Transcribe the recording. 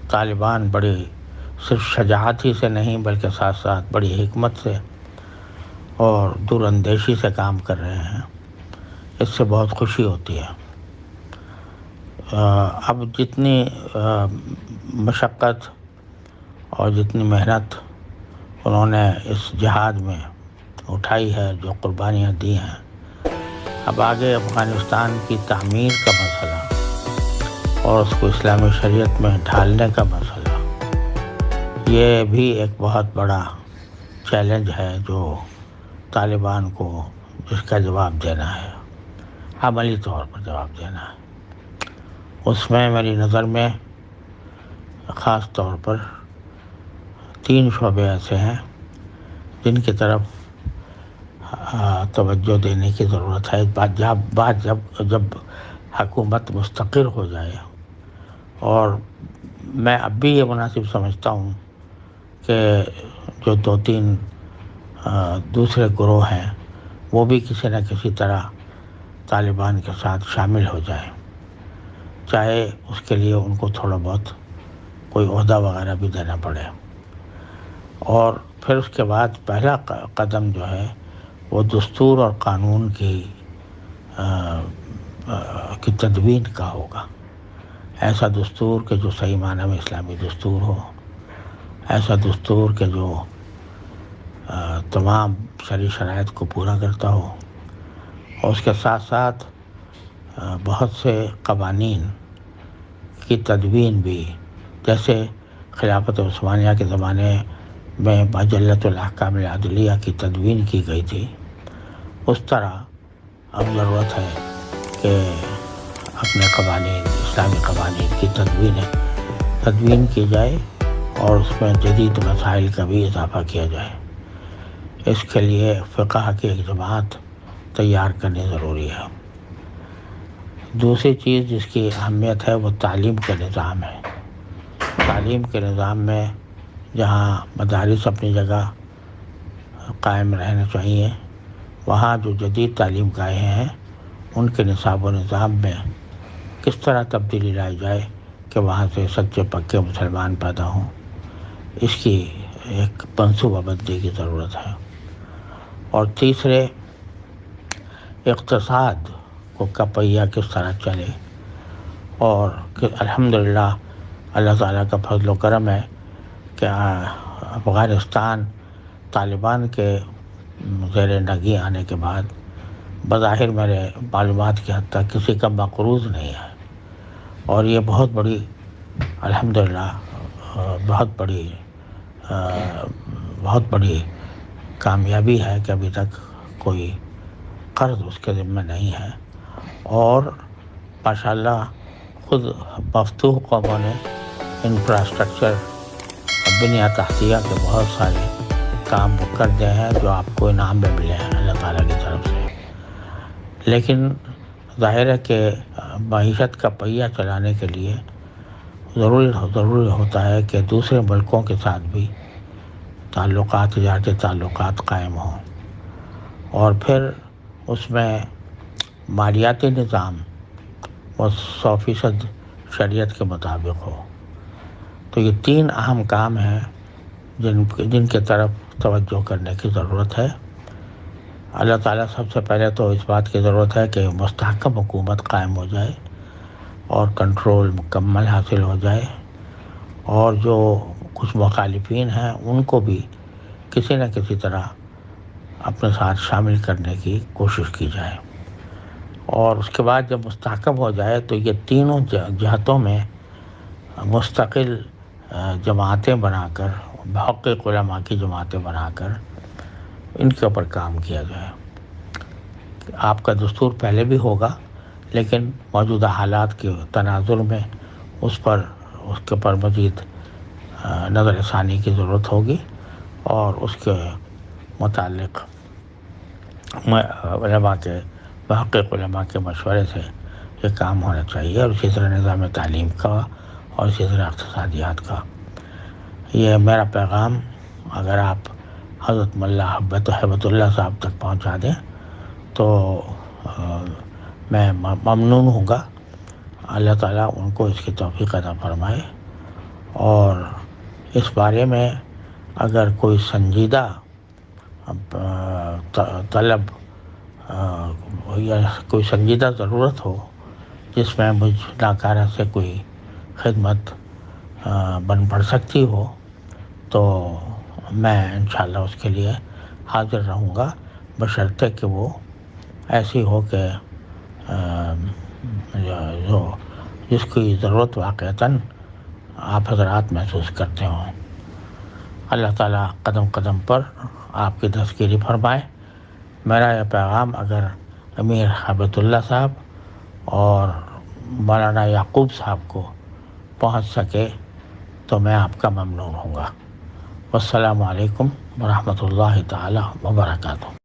طالبان بڑی صرف شجاعت ہی سے نہیں بلکہ ساتھ ساتھ بڑی حکمت سے اور دور اندیشی سے کام کر رہے ہیں، اس سے بہت خوشی ہوتی ہے۔ اب جتنی مشقت اور جتنی محنت انہوں نے اس جہاد میں اٹھائی ہے، جو قربانیاں دی ہیں، اب آگے افغانستان کی تعمیر کا مسئلہ اور اس کو اسلامی شریعت میں ڈھالنے کا مسئلہ، یہ بھی ایک بہت بڑا چیلنج ہے جو طالبان کو جس کا جواب دینا ہے، عملی طور پر جواب دینا ہے۔ اس میں میری نظر میں خاص طور پر 3 شعبے ایسے ہیں جن کی طرف توجہ دینے کی ضرورت ہے۔ جب حکومت مستقر ہو جائے، اور میں اب بھی یہ مناسب سمجھتا ہوں کہ جو 2-3 دوسرے گروہ ہیں وہ بھی کسی نہ کسی طرح طالبان کے ساتھ شامل ہو جائیں، چاہے اس کے لیے ان کو تھوڑا بہت کوئی عہدہ وغیرہ بھی دینا پڑے، اور پھر اس کے بعد پہلا قدم جو ہے وہ دستور اور قانون کی تدوین کا ہوگا۔ ایسا دستور کہ جو صحیح معنی میں اسلامی دستور ہو، ایسا دستور کہ جو تمام شرعی شرائط کو پورا کرتا ہو، اور اس کے ساتھ ساتھ بہت سے قوانین کی تدوین بھی، جیسے خلافت عثمانیہ کے زمانے میں مجلۃ الاحکام العدلیہ کی تدوین کی گئی تھی، اس طرح اب ضرورت ہے کہ اپنے قوانین، اسلامی قوانین کی تدوین کی جائے اور اس میں جدید مسائل کا بھی اضافہ کیا جائے۔ اس کے لیے فقہ کی ایک جماعت تیار کرنی ضروری ہے۔ دوسری چیز جس کی اہمیت ہے وہ تعلیم کا نظام ہے۔ تعلیم کے نظام میں جہاں مدارس اپنی جگہ قائم رہنا چاہیے، وہاں جو جدید تعلیم گاہیں ہیں ان کے نصاب و نظام میں کس طرح تبدیلی لائی جائے کہ وہاں سے سچے پکے مسلمان پیدا ہوں، اس کی ایک منصوبہ بندی کی ضرورت ہے۔ اور تیسرے، اقتصاد کا پہیہ کس طرح چلے، اور الحمدللہ اللہ تعالیٰ کا فضل و کرم ہے کہ افغانستان طالبان کے زیر نگی آنے کے بعد بظاہر میرے معلومات کی حد تک کسی کا مقروض نہیں ہے، اور یہ بہت بڑی الحمدللہ بہت بڑی کامیابی ہے کہ ابھی تک کوئی قرض اس کے ذمہ نہیں ہے، اور ماشاءاللہ خود مفتوح قوموں نے انفراسٹرکچر، بنیاد تحتیہ کے بہت سارے کام کر دے ہیں جو آپ کو انعام میں ملے ہیں اللہ تعالیٰ کی طرف سے۔ لیکن ظاہر ہے کہ معیشت کا پہیہ چلانے کے لیے ضروری ہوتا ہے کہ دوسرے ملکوں کے ساتھ بھی تجارتی تعلقات قائم ہوں، اور پھر اس میں مالیاتی نظام وہ 100% شریعت کے مطابق ہو۔ تو یہ 3 اہم کام ہیں جن کی طرف توجہ کرنے کی ضرورت ہے۔ اللہ تعالیٰ سب سے پہلے تو اس بات کی ضرورت ہے کہ مستحکم حکومت قائم ہو جائے اور کنٹرول مکمل حاصل ہو جائے، اور جو کچھ مخالفین ہیں ان کو بھی کسی نہ کسی طرح اپنے ساتھ شامل کرنے کی کوشش کی جائے، اور اس کے بعد جب مستحکم ہو جائے تو یہ تینوں جہتوں میں مستقل جماعتیں بنا کر، محقق علماء کی جماعتیں بنا کر ان کے اوپر کام کیا جائے۔ آپ کا دستور پہلے بھی ہوگا، لیکن موجودہ حالات کے تناظر میں اس کے پر مزید نظر ثانی کی ضرورت ہوگی، اور اس کے متعلق محقق علماء کے مشورے سے یہ کام ہونا چاہیے، اور اسی طرح نظام تعلیم کا اور اسی طرح اقتصادیات کا۔ یہ میرا پیغام اگر آپ حضرت ملا ہیبت اللہ صاحب تک پہنچا دیں تو میں ممنون ہوں گا۔ اللہ تعالیٰ ان کو اس کی توفیق عطا فرمائے، اور اس بارے میں اگر کوئی سنجیدہ طلب یا کوئی سنجیدہ ضرورت ہو جس میں مجھ ناکارہ سے کوئی خدمت بن پڑ سکتی ہو تو میں انشاءاللہ اس کے لیے حاضر رہوں گا، بشرطے کہ وہ ایسی ہو کہ جو جس کی ضرورت واقعتاً آپ حضرات محسوس کرتے ہوں۔ اللہ تعالیٰ قدم قدم پر آپ کی دستگیری فرمائے۔ میرا یہ پیغام اگر امیر ہیبت اللہ صاحب اور مولانا یعقوب صاحب کو پہنچ سکے تو میں آپ کا ممنون ہوں گا۔ والسلام علیکم ورحمۃ اللہ تعالیٰ وبرکاتہ۔